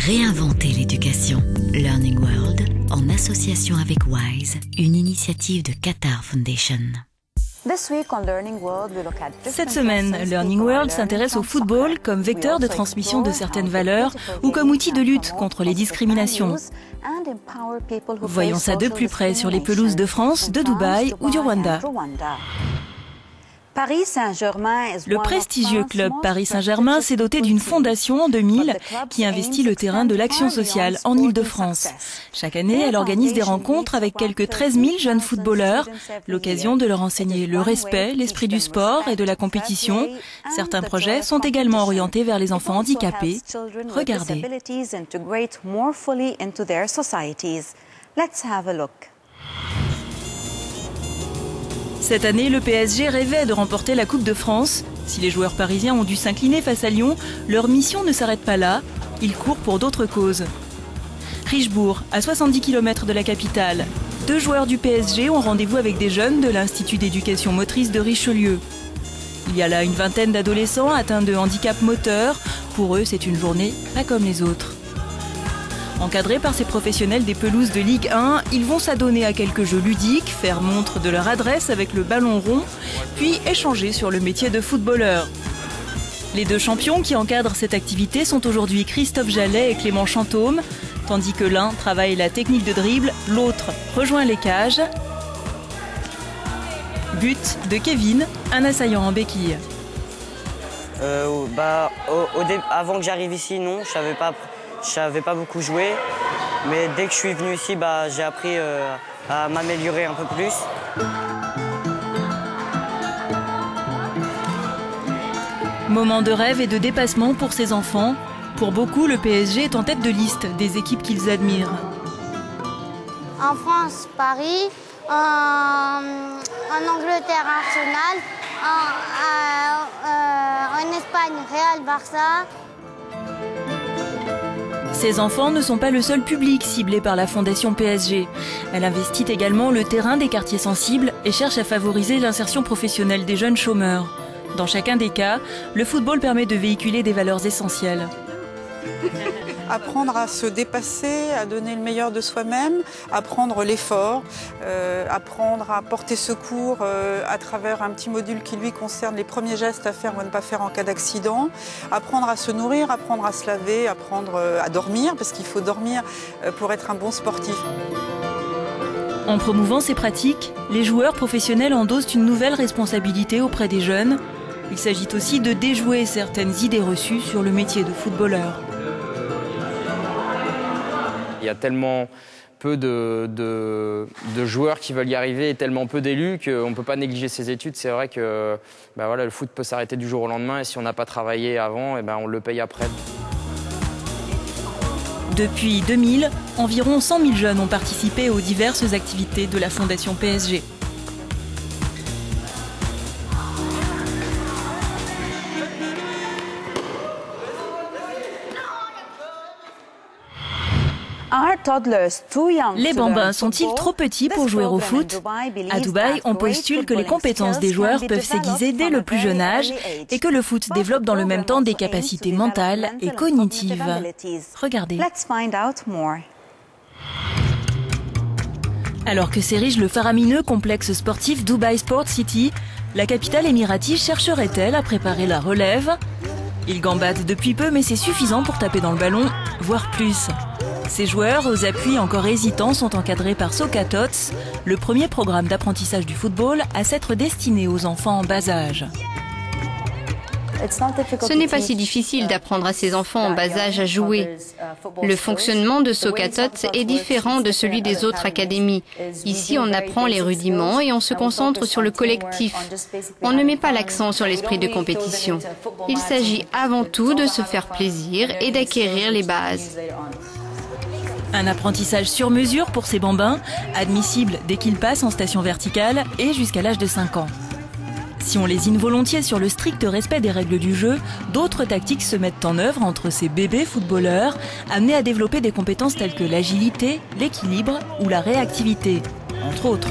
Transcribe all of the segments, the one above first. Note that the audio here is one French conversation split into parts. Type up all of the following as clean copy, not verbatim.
Réinventer l'éducation. Learning World, en association avec WISE, une initiative de Qatar Foundation. Cette semaine, Learning World s'intéresse au football comme vecteur de transmission de certaines valeurs ou comme outil de lutte contre les discriminations. Voyons ça de plus près sur les pelouses de France, de Dubaï ou du Rwanda. Le prestigieux club Paris Saint-Germain s'est doté d'une fondation en 2000 qui investit le terrain de l'action sociale en Île-de-France. Chaque année, elle organise des rencontres avec quelques 13 000 jeunes footballeurs, l'occasion de leur enseigner le respect, l'esprit du sport et de la compétition. Certains projets sont également orientés vers les enfants handicapés. Regardez. Cette année, le PSG rêvait de remporter la Coupe de France. Si les joueurs parisiens ont dû s'incliner face à Lyon, leur mission ne s'arrête pas là. Ils courent pour d'autres causes. Richebourg, à 70 km de la capitale. 2 joueurs du PSG ont rendez-vous avec des jeunes de l'Institut d'éducation motrice de Richelieu. Il y a là une vingtaine d'adolescents atteints de handicap moteur. Pour eux, c'est une journée pas comme les autres. Encadrés par ces professionnels des pelouses de Ligue 1, ils vont s'adonner à quelques jeux ludiques, faire montre de leur adresse avec le ballon rond, puis échanger sur le métier de footballeur. Les 2 champions qui encadrent cette activité sont aujourd'hui Christophe Jallet et Clément Chantôme, tandis que l'un travaille la technique de dribble, l'autre rejoint les cages. But de Kevin, un assaillant en béquille. Avant que j'arrive ici, non, je savais pas beaucoup jouer, mais dès que je suis venu ici, j'ai appris à m'améliorer un peu plus. Moment de rêve et de dépassement pour ces enfants. Pour beaucoup, le PSG est en tête de liste des équipes qu'ils admirent. En France, Paris, en Angleterre, Arsenal, en Espagne, Real, Barça. Ces enfants ne sont pas le seul public ciblé par la Fondation PSG. Elle investit également le terrain des quartiers sensibles et cherche à favoriser l'insertion professionnelle des jeunes chômeurs. Dans chacun des cas, le football permet de véhiculer des valeurs essentielles. Apprendre à se dépasser, à donner le meilleur de soi-même, apprendre l'effort, apprendre à porter secours à travers un petit module qui lui concerne les premiers gestes à faire ou à ne pas faire en cas d'accident, apprendre à se nourrir, apprendre à se laver, apprendre à dormir, parce qu'il faut dormir pour être un bon sportif. En promouvant ces pratiques, les joueurs professionnels endossent une nouvelle responsabilité auprès des jeunes. Il s'agit aussi de déjouer certaines idées reçues sur le métier de footballeur. Il y a tellement peu de joueurs qui veulent y arriver et tellement peu d'élus qu'on ne peut pas négliger ses études. C'est vrai que le foot peut s'arrêter du jour au lendemain et si on n'a pas travaillé avant, on le paye après. Depuis 2000, environ 100 000 jeunes ont participé aux diverses activités de la Fondation PSG. Les bambins sont-ils trop petits pour jouer au foot? À Dubaï, on postule que les compétences des joueurs peuvent s'aiguiser dès le plus jeune âge et que le foot développe dans le même temps des capacités mentales et cognitives. Regardez. Alors que s'érige le faramineux complexe sportif Dubai Sport City, la capitale émirati chercherait-elle à préparer la relève? Ils gambadent depuis peu, mais c'est suffisant pour taper dans le ballon, voire plus. Ces joueurs, aux appuis encore hésitants, sont encadrés par Socatots, le premier programme d'apprentissage du football à s'être destiné aux enfants en bas âge. Ce n'est pas si difficile d'apprendre à ces enfants en bas âge à jouer. Le fonctionnement de Socatots est différent de celui des autres académies. Ici, on apprend les rudiments et on se concentre sur le collectif. On ne met pas l'accent sur l'esprit de compétition. Il s'agit avant tout de se faire plaisir et d'acquérir les bases. Un apprentissage sur mesure pour ces bambins, admissible dès qu'ils passent en station verticale et jusqu'à l'âge de 5 ans. Si on lésine volontiers sur le strict respect des règles du jeu, d'autres tactiques se mettent en œuvre entre ces bébés footballeurs, amenés à développer des compétences telles que l'agilité, l'équilibre ou la réactivité, entre autres.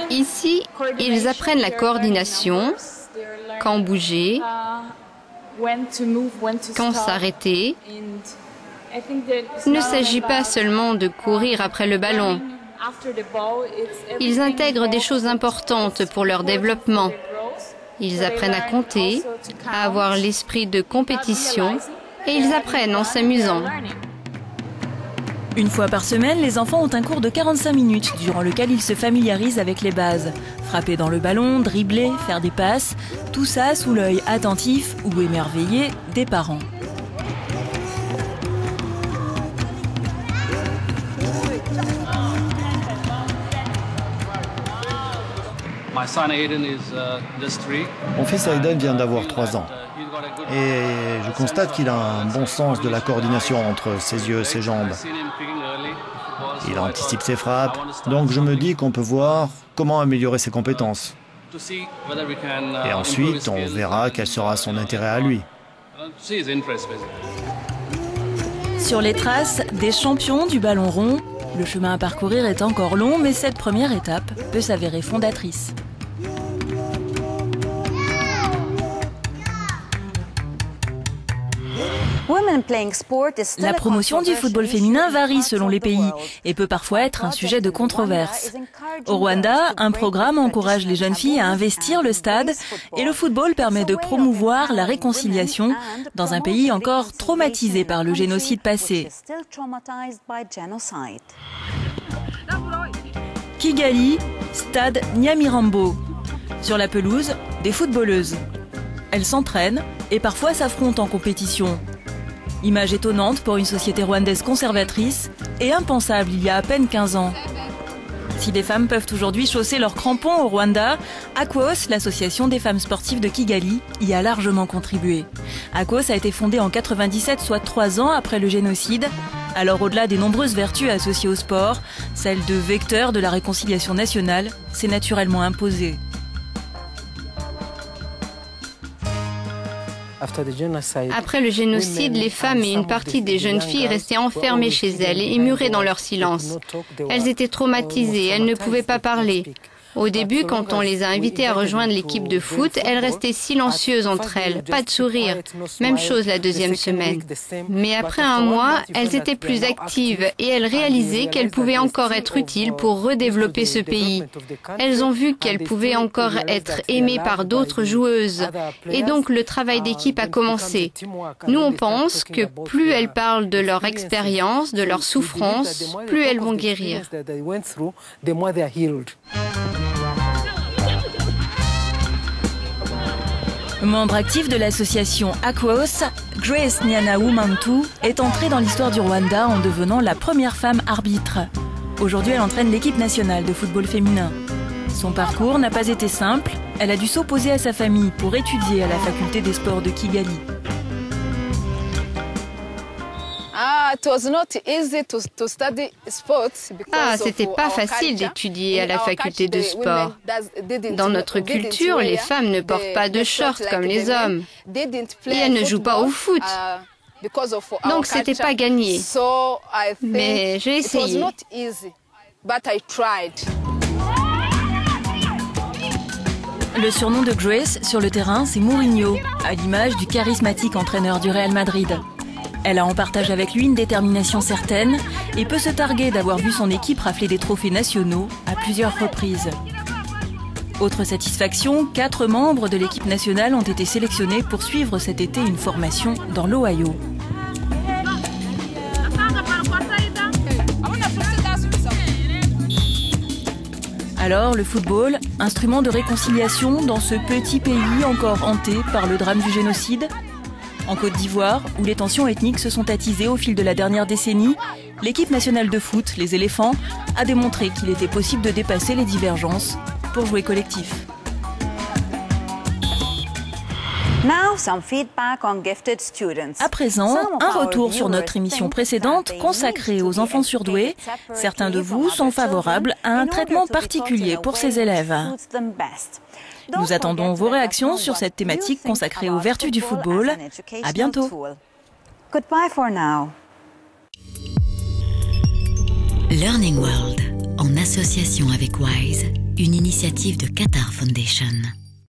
Ici, ils apprennent la coordination, quand bouger, Quand s'arrêter. Il ne s'agit pas seulement de courir après le ballon. Ils intègrent des choses importantes pour leur développement. Ils apprennent à compter, à avoir l'esprit de compétition et ils apprennent en s'amusant. Une fois par semaine, les enfants ont un cours de 45 minutes durant lequel ils se familiarisent avec les bases. Frapper dans le ballon, dribbler, faire des passes, tout ça sous l'œil attentif ou émerveillé des parents. Mon fils Aiden vient d'avoir 3 ans. Et je constate qu'il a un bon sens de la coordination entre ses yeux et ses jambes. Il anticipe ses frappes, donc je me dis qu'on peut voir comment améliorer ses compétences. Et ensuite, on verra quel sera son intérêt à lui. Sur les traces des champions du ballon rond, le chemin à parcourir est encore long, mais cette première étape peut s'avérer fondatrice. La promotion du football féminin varie selon les pays et peut parfois être un sujet de controverse. Au Rwanda, un programme encourage les jeunes filles à investir le stade et le football permet de promouvoir la réconciliation dans un pays encore traumatisé par le génocide passé. Kigali, stade Nyamirambo. Sur la pelouse, des footballeuses. Elles s'entraînent et parfois s'affrontent en compétition. Image étonnante pour une société rwandaise conservatrice et impensable il y a à peine 15 ans. Si les femmes peuvent aujourd'hui chausser leurs crampons au Rwanda, Aquos, l'association des femmes sportives de Kigali, y a largement contribué. Aquos a été fondée en 97, soit 3 ans après le génocide. Alors au-delà des nombreuses vertus associées au sport, celle de vecteur de la réconciliation nationale s'est naturellement imposée. Après le génocide, les femmes et une partie des jeunes filles restaient enfermées chez elles et murées dans leur silence. Elles étaient traumatisées, elles ne pouvaient pas parler. Au début, quand on les a invitées à rejoindre l'équipe de foot, elles restaient silencieuses entre elles, pas de sourire. Même chose la deuxième semaine. Mais après un mois, elles étaient plus actives et elles réalisaient qu'elles pouvaient encore être utiles pour redévelopper ce pays. Elles ont vu qu'elles pouvaient encore être aimées par d'autres joueuses. Et donc le travail d'équipe a commencé. Nous, on pense que plus elles parlent de leur expérience, de leur souffrance, plus elles vont guérir. Membre actif de l'association Aquos, Grace Nyanawumantu est entrée dans l'histoire du Rwanda en devenant la première femme arbitre. Aujourd'hui, elle entraîne l'équipe nationale de football féminin. Son parcours n'a pas été simple, elle a dû s'opposer à sa famille pour étudier à la faculté des sports de Kigali. C'était pas facile d'étudier à la faculté de sport. Dans notre culture, les femmes ne portent pas de shorts comme les hommes. Et elles ne jouent pas au foot. Donc c'était pas gagné. Mais j'ai essayé. Le surnom de Grace sur le terrain, c'est Mourinho, à l'image du charismatique entraîneur du Real Madrid. Elle a en partage avec lui une détermination certaine et peut se targuer d'avoir vu son équipe rafler des trophées nationaux à plusieurs reprises. Autre satisfaction, 4 membres de l'équipe nationale ont été sélectionnés pour suivre cet été une formation dans l'Ohio. Alors, le football, instrument de réconciliation dans ce petit pays encore hanté par le drame du génocide ? En Côte d'Ivoire, où les tensions ethniques se sont attisées au fil de la dernière décennie, l'équipe nationale de foot, les éléphants, a démontré qu'il était possible de dépasser les divergences pour jouer collectif. À présent, un retour sur notre émission précédente consacrée aux enfants surdoués. Certains de vous sont favorables à un traitement particulier pour ces élèves. Nous attendons vos réactions sur cette thématique consacrée aux vertus du football. À bientôt. Learning World, en association avec WISE, une initiative de Qatar Foundation.